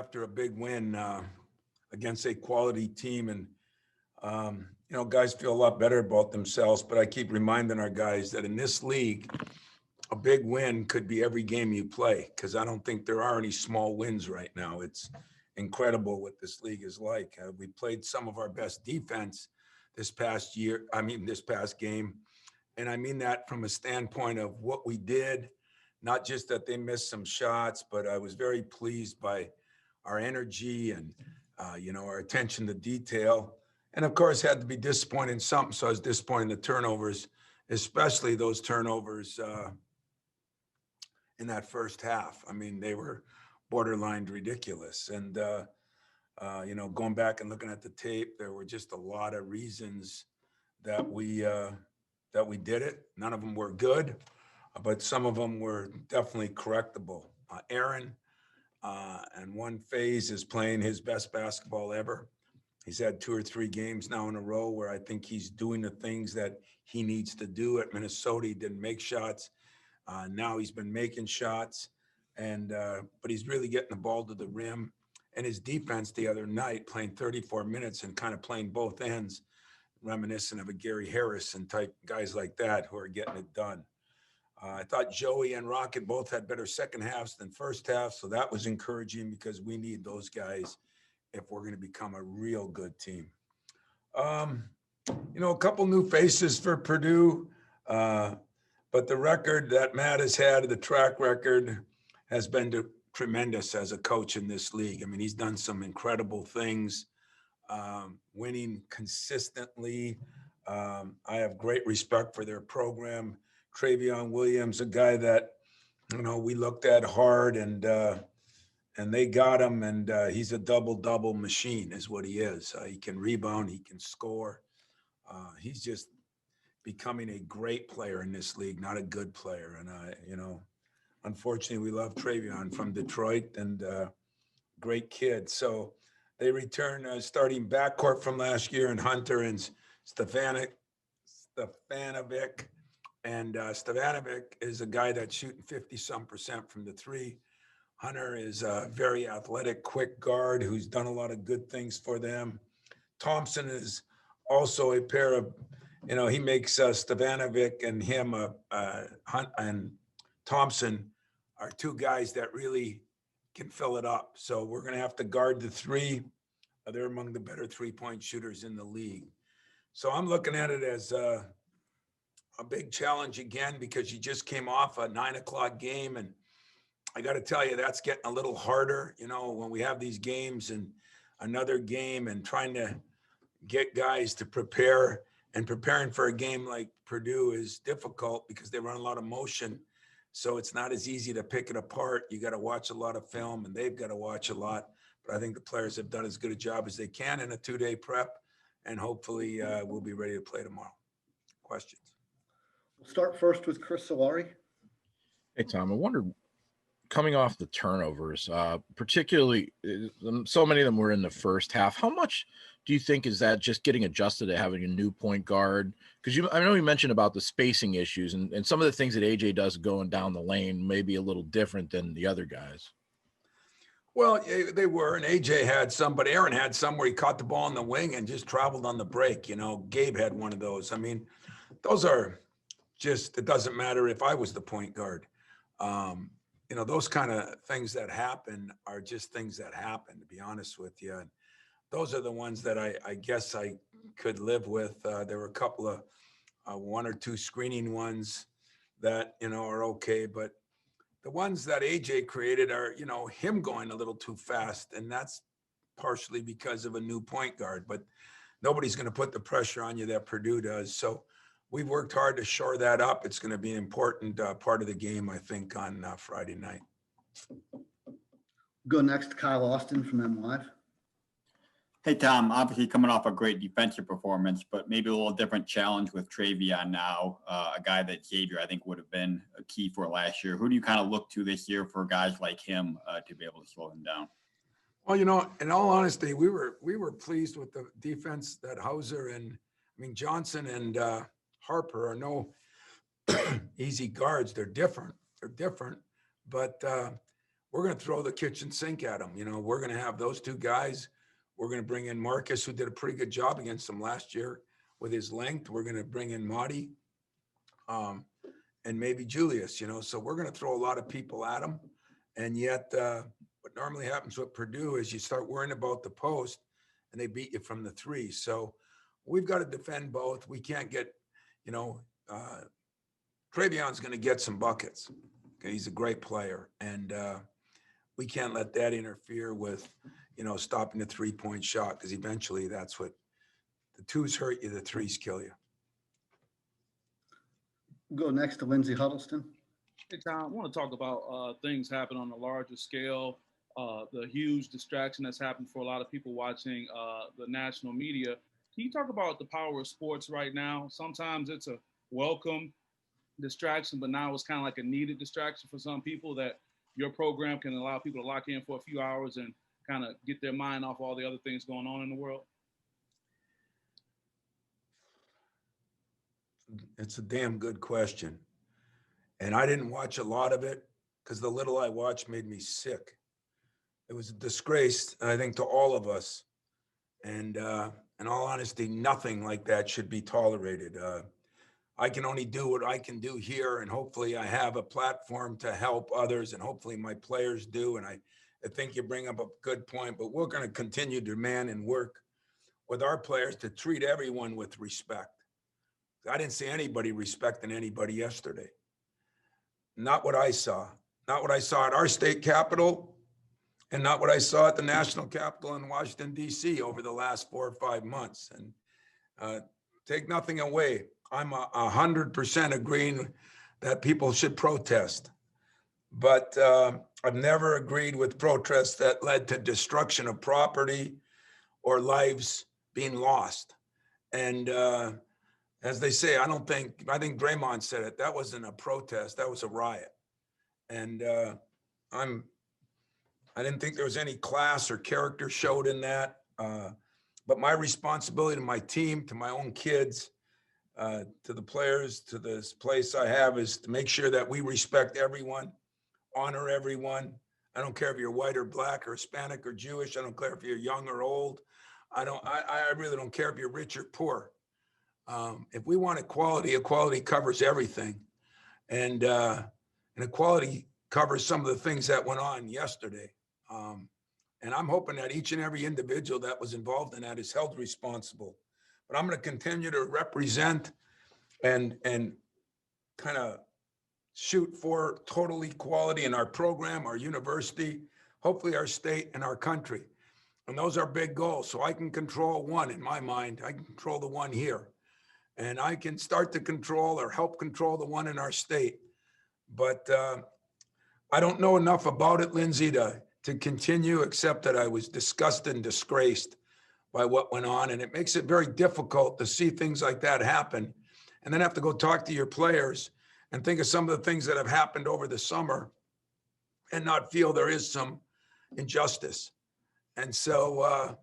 after a big win against a quality team. And, guys feel a lot better about themselves. But I keep reminding our guys that in this league, a big win could be every game you play, because I don't think there are any small wins right now. It's incredible what this league is like. We played some of our best defense this past year. This past game. And I mean that from a standpoint of what we did, not just that they missed some shots, but I was very pleased by our energy and, our attention to detail. And of course, had to be disappointed in something. So I was disappointed in the turnovers, especially those turnovers in that first half. I mean, they were borderline ridiculous. And, going back and looking at the tape, there were just a lot of reasons that we did it. None of them were good, but some of them were definitely correctable. Aaron, in one phase, is playing his best basketball ever. He's had 2 or 3 games now in a row where I think he's doing the things that he needs to do. At Minnesota, he didn't make shots. Now he's been making shots, but he's really getting the ball to the rim. And his defense the other night, playing 34 minutes and kind of playing both ends, reminiscent of a Gary Harrison type guys like that who are getting it done. I thought Joey and Rocket both had better second halves than first half, so that was encouraging because we need those guys if we're going to become a real good team. A couple new faces for Purdue, but the record that Matt has had, the track record, has been tremendous as a coach in this league. I mean, he's done some incredible things, winning consistently. I have great respect for their program. Travion Williams, a guy that, we looked at hard and they got him, and he's a double-double machine is what he is. He can rebound, he can score. He's just becoming a great player in this league, not a good player. And, unfortunately, we love Travion from Detroit, and great kid. So they return starting backcourt from last year in Hunter and Stefanovic. And Stefanovic is a guy that's shooting 50-some% from the three. Hunter is a very athletic, quick guard who's done a lot of good things for them. Thompson is also a pair of, he makes Stefanovic and him, Hunt and Thompson are two guys that really can fill it up. So we're going to have to guard the three. They're among the better three-point shooters in the league. So I'm looking at it as a big challenge again, because you just came off a 9:00 game. And I got to tell you, that's getting a little harder, when we have these games and another game, and trying to get guys to prepare. And preparing for a game like Purdue is difficult because they run a lot of motion. So it's not as easy to pick it apart. You got to watch a lot of film, and they've got to watch a lot. But I think the players have done as good a job as they can in a 2-day prep, and hopefully we'll be ready to play tomorrow. Questions? We'll start first with Chris Solari. Hey, Tom, I wondered, coming off the turnovers, particularly so many of them were in the first half, how much do you think is that just getting adjusted to having a new point guard? Because I know you mentioned about the spacing issues, and some of the things that AJ does going down the lane may be a little different than the other guys. Well, they were, and AJ had some, but Aaron had some where he caught the ball in the wing and just traveled on the break. Gabe had one of those. I mean, those are just, it doesn't matter if I was the point guard. Those kind of things that happen are just things that happen, to be honest with you. And those are the ones that I guess I could live with. There were a couple of 1 or 2 screening ones that, are okay. But the ones that AJ created are, him going a little too fast. And that's partially because of a new point guard. But nobody's going to put the pressure on you that Purdue does. So we've worked hard to shore that up. It's going to be an important part of the game, I think, on Friday night. Go next, Kyle Austin from M Live. Hey, Tom, obviously coming off a great defensive performance, but maybe a little different challenge with Travion now, a guy that Xavier, I think, would have been a key for last year. Who do you kind of look to this year for guys like him to be able to slow him down? Well, in all honesty, we were pleased with the defense that Hauser and, Johnson and Harper are no easy guards. They're different, but we're going to throw the kitchen sink at them. You know, we're going to have those two guys. We're going to bring in Marcus, who did a pretty good job against them last year with his length. We're going to bring in Marty, and maybe Julius, you know. So we're going to throw a lot of people at them. And yet what normally happens with Purdue is you start worrying about the post and they beat you from the three. So we've got to defend both. We can't get, you know, Travion's going to get some buckets. Okay, he's a great player. And we can't let that interfere with, you know, stopping the 3-point shot, because eventually that's what the twos hurt you, the threes kill you. Go next to Lindsey Huddleston. Hey, Tom, I want to talk about things happen on a larger scale, the huge distraction that's happened for a lot of people watching the national media. Can you talk about the power of sports right now? Sometimes it's a welcome distraction, but now it's kind of like a needed distraction for some people, that your program can allow people to lock in for a few hours and kind of get their mind off all the other things going on in the world? It's a damn good question. And I didn't watch a lot of it because the little I watched made me sick. It was a disgrace, I think, to all of us. And in all honesty, nothing like that should be tolerated. I can only do what I can do here, and hopefully I have a platform to help others, and hopefully my players do. And I think you bring up a good point, but we're going to continue to demand and work with our players to treat everyone with respect. I didn't see anybody respecting anybody yesterday. Not what I saw. Not what I saw at our state capitol, and not what I saw at the national capitol in Washington, D.C. over the last 4 or 5 months. And take nothing away. I'm 100% agreeing that people should protest. But I've never agreed with protests that led to destruction of property or lives being lost. And as they say, I think Draymond said it, that wasn't a protest, that was a riot. And I didn't think there was any class or character showed in that. But my responsibility to my team, to my own kids, to the players, to this place I have, is to make sure that we respect everyone, honor everyone. I don't care if you're white or black or Hispanic or Jewish. I don't care if you're young or old. I really don't care if you're rich or poor. If we want equality, equality covers everything. And equality covers some of the things that went on yesterday. And I'm hoping that each and every individual that was involved in that is held responsible. But I'm going to continue to represent and kind of shoot for total equality in our program, our university, hopefully our state and our country. And those are big goals. So I can control one in my mind. I can control the one here. And I can start to control or help control the one in our state. But I don't know enough about it, Lindsey, to continue, except that I was disgusted and disgraced by what went on. And it makes it very difficult to see things like that happen and then have to go talk to your players and think of some of the things that have happened over the summer and not feel there is some injustice. And so,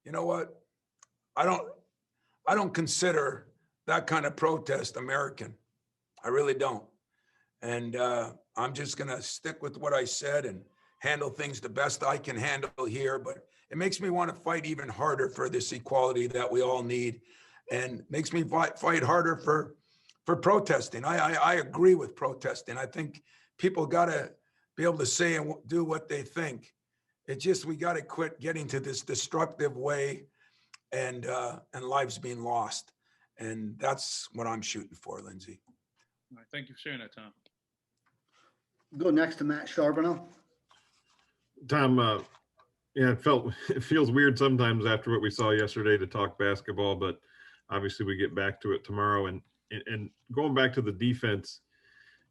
you know what? I don't consider that kind of protest American. I really don't. And I'm just going to stick with what I said and handle things the best I can handle here. But it makes me want to fight even harder for this equality that we all need, and makes me fight harder for protesting. I agree with protesting. I think people got to be able to say and do what they think. It's just, we got to quit getting to this destructive way and lives being lost. And that's what I'm shooting for, Lindsey. All right, thank you for sharing that, Tom. Go next to Matt Charbonneau. Tom, yeah, it feels weird sometimes after what we saw yesterday to talk basketball, but obviously we get back to it tomorrow. And going back to the defense,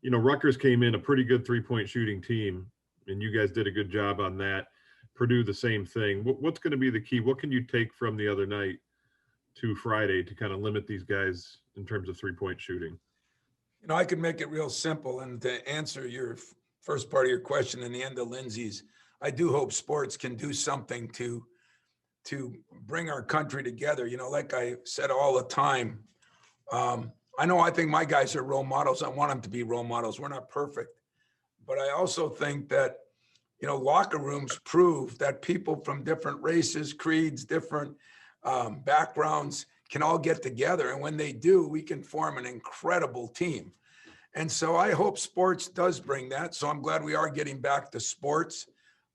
you know, Rutgers came in a pretty good 3-point shooting team, and you guys did a good job on that. Purdue, the same thing. What's going to be the key? What can you take from the other night to Friday to kind of limit these guys in terms of 3-point shooting? You know, I could make it real simple, and to answer your first part of your question and the end of Lindsey's, I do hope sports can do something to bring our country together. You know, like I said all the time, I think my guys are role models. I want them to be role models. We're not perfect, But I also think that, locker rooms prove that people from different races, creeds, different backgrounds can all get together. And when they do, we can form an incredible team. And so I hope sports does bring that. So I'm glad we are getting back to sports.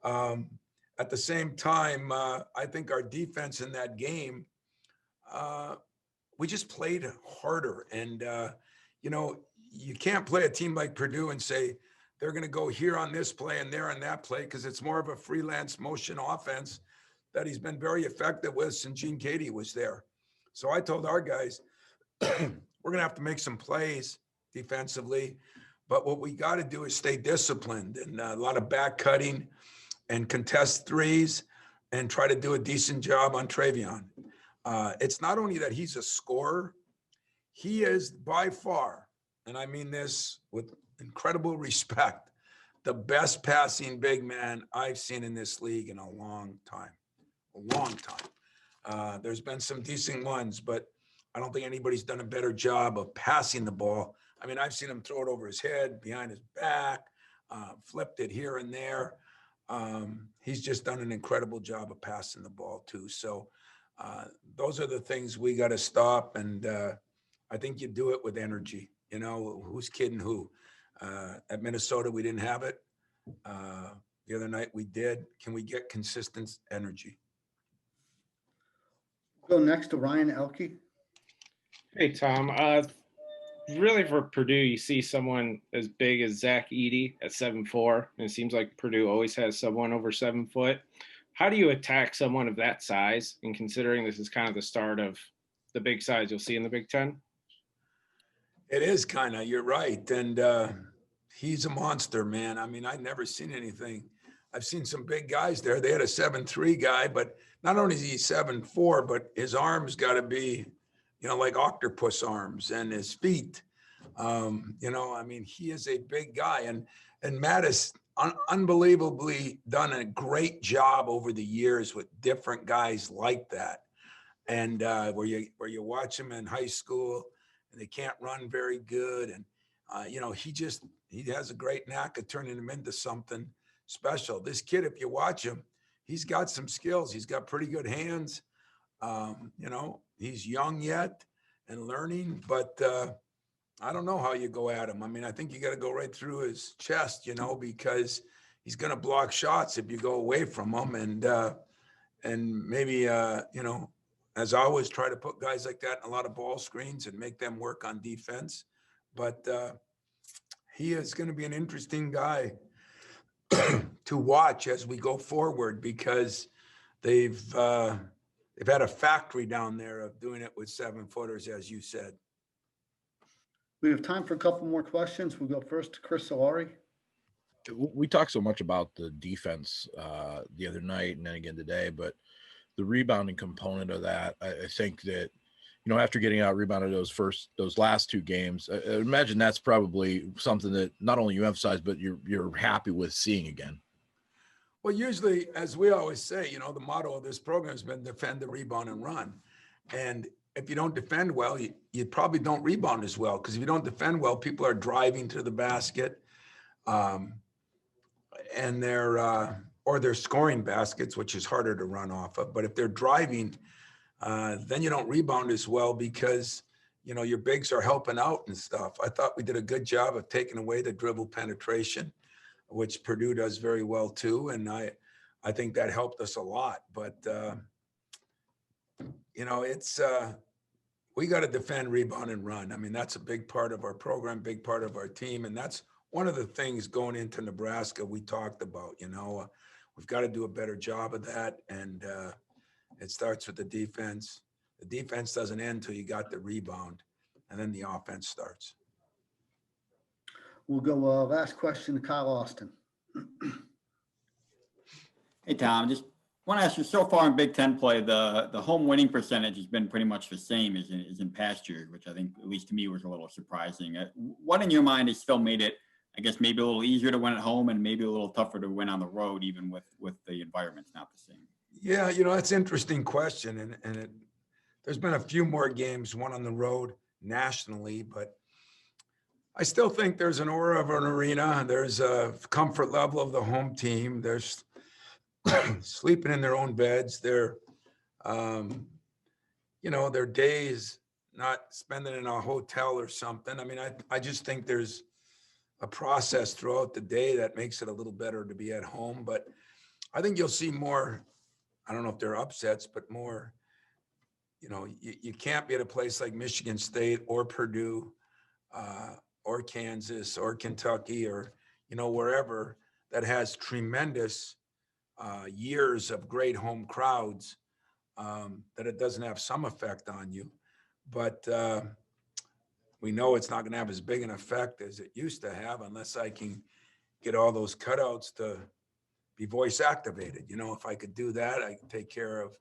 At the same time, I think our defense in that game, we just played harder. And, you can't play a team like Purdue and say they're going to go here on this play and there on that play, because it's more of a freelance motion offense that he's been very effective with since Gene Katie was there. So I told our guys, we're going to have to make some plays defensively, but what we got to do is stay disciplined, and a lot of back cutting and contest threes and try to do a decent job on Travion. It's not only that he's a scorer, he is by far, and I mean this with incredible respect, the best passing big man I've seen in this league in a long time. There's been some decent ones, but I don't think anybody's done a better job of passing the ball. I mean, I've seen him throw it over his head, behind his back, flipped it here and there. He's just done an incredible job of passing the ball too. So those are the things we got to stop. And I think you do it with energy. Who's kidding who? At Minnesota, we didn't have it. The other night we did. Can we get consistent energy? Go next to Ryan Elke. Hey, Tom. Really for Purdue, you see someone as big as Zach Edey at 7'4", and it seems like Purdue always has someone over 7 foot. How do you attack someone of that size, and considering this is kind of the start of the big size you'll see in the Big Ten? It is kind of, you're right. And he's a monster, man. I mean, I've never seen anything. I've seen some big guys there. They had a 7'3" guy, but not only is he 7'4", but his arms got to be, like octopus arms, and his feet. I mean, he is a big guy. And Matt has unbelievably done a great job over the years with different guys like that. And where you watch him in high school, and they can't run very good. And, he has a great knack of turning them into something special. This kid, if you watch him, he's got some skills. He's got pretty good hands. He's young yet and learning, but I don't know how you go at him. I mean, I think you got to go right through his chest, because he's going to block shots if you go away from him. And maybe, as I always try to put guys like that in a lot of ball screens and make them work on defense. But he is going to be an interesting guy to watch as we go forward, because they've had a factory down there of doing it with 7-footers, as you said. We have time for a couple more questions. We'll go first to Chris Solari. We talked so much about the defense the other night and then again today, but the rebounding component of that, I think that, after getting out rebounded those last 2 games, I imagine that's probably something that not only you emphasize, but you're happy with seeing again. Well, usually, as we always say, the motto of this program has been defend, the rebound, and run. And if you don't defend well, you probably don't rebound as well, because if you don't defend well, people are driving to the basket, and they're scoring baskets, which is harder to run off of. But if they're driving, then you don't rebound as well, because your bigs are helping out and stuff. I thought we did a good job of taking away the dribble penetration, which Purdue does very well too. And I think that helped us a lot. But, it's we got to defend, rebound, and run. I mean, that's a big part of our program, big part of our team. And that's one of the things going into Nebraska we talked about. We've got to do a better job of that. And it starts with the defense. The defense doesn't end until you got the rebound, and then the offense starts. We'll go last question to Kyle Austin. Hey, Tom, just want to ask you, so far in Big Ten play, the home winning percentage has been pretty much the same as in past years, which I think, at least to me, was a little surprising. What in your mind has still made it, I guess, maybe a little easier to win at home and maybe a little tougher to win on the road, even with the environment's not the same? Yeah, that's an interesting question. And there's been a few more games, one on the road nationally, but I still think there's an aura of an arena. There's a comfort level of the home team. There's sleeping in their own beds. They're, their days not spending in a hotel or something. I mean, I just think there's a process throughout the day that makes it a little better to be at home. But I think you'll see more, I don't know if they're upsets, but more, you can't be at a place like Michigan State or Purdue or Kansas or Kentucky or, wherever that has tremendous years of great home crowds, that it doesn't have some effect on you. But we know it's not going to have as big an effect as it used to have unless I can get all those cutouts to be voice activated. If I could do that, I could take care of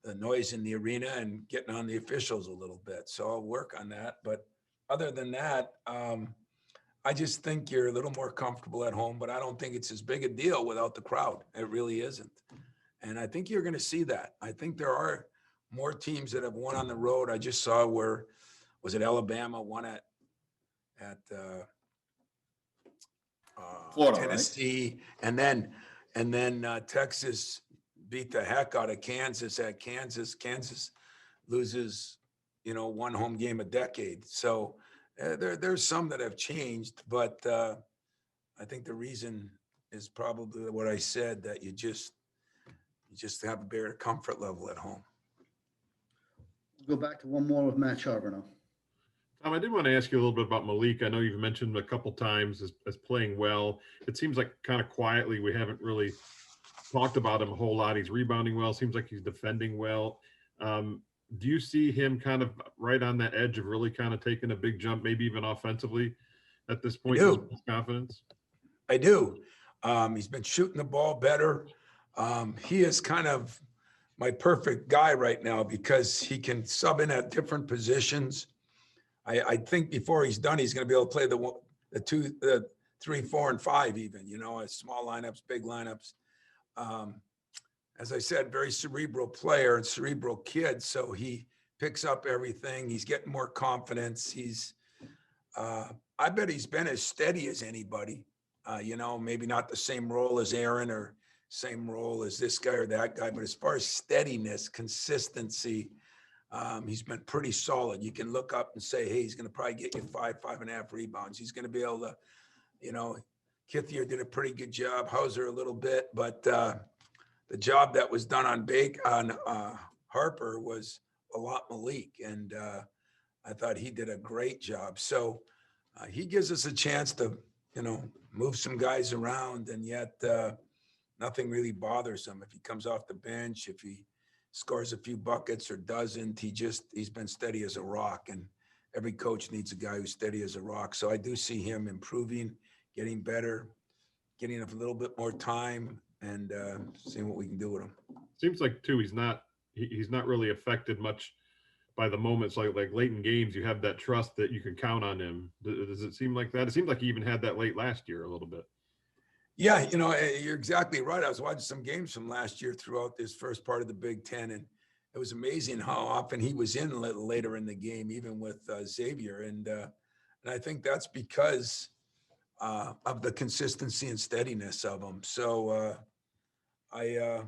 the noise in the arena and getting on the officials a little bit. So I'll work on that. But other than that, I just think you're a little more comfortable at home, but I don't think it's as big a deal without the crowd. It really isn't. And I think you're going to see that. I think there are more teams that have won on the road. I just saw where, was it Alabama won at Florida, Tennessee, right? and then Texas beat the heck out of Kansas at Kansas. Kansas loses, one home game a decade. So there's some that have changed, but I think the reason is probably what I said, that you just have a better comfort level at home. We'll go back to one more with Matt Charbonneau. Tom, I did want to ask you a little bit about Malik. I know you've mentioned him a couple times as playing well. It seems like kind of quietly we haven't really talked about him a whole lot. He's rebounding well. Seems like he's defending well. Do you see him kind of right on that edge of really kind of taking a big jump, maybe even offensively at this point? I do. His confidence? I do. He's been shooting the ball better. He is kind of my perfect guy right now because he can sub in at different positions. I think before he's done, he's going to be able to play the 2, 3, 4, and 5 even, small lineups, big lineups. As I said, very cerebral player and cerebral kid. So he picks up everything. He's getting more confidence. I bet he's been as steady as anybody, maybe not the same role as Aaron or same role as this guy or that guy, but as far as steadiness, consistency, he's been pretty solid. You can look up and say, hey, he's going to probably get you 5.5 rebounds. He's going to be able to, Kithier did a pretty good job. Hauser a little bit, but the job that was done on Harper was a lot Malik, and I thought he did a great job. So he gives us a chance to, move some guys around, and yet nothing really bothers him. If he comes off the bench, if he scores a few buckets or doesn't, he's been steady as a rock, and every coach needs a guy who's steady as a rock. So I do see him improving, getting better, getting a little bit more time, and seeing what we can do with him. Seems like too he's not really affected much by the moments like late in games. You have that trust that you can count on him. Does it seem like that? It seemed like he even had that late last year a little bit. Yeah, you're exactly right. I was watching some games from last year throughout this first part of the Big Ten, and it was amazing how often he was in a little later in the game, even with Xavier. And I think that's because of the consistency and steadiness of him. So I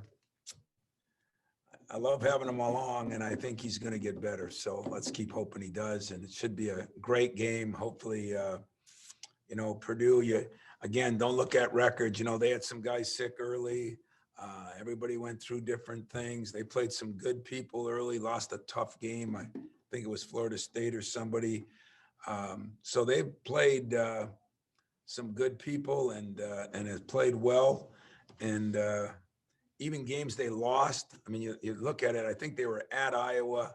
love having him along, and I think he's going to get better. So let's keep hoping he does, and it should be a great game. Hopefully, Purdue, again, don't look at records. They had some guys sick early. Everybody went through different things. They played some good people early, lost a tough game. I think it was Florida State or somebody. So they've played some good people and has played well. And even games they lost, I mean, you look at it, I think they were at Iowa,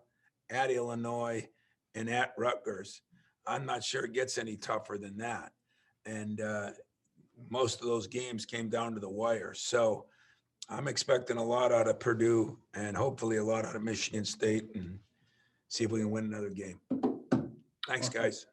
at Illinois, and at Rutgers. I'm not sure it gets any tougher than that. And most of those games came down to the wire. So I'm expecting a lot out of Purdue and hopefully a lot out of Michigan State, and see if we can win another game. Thanks, guys.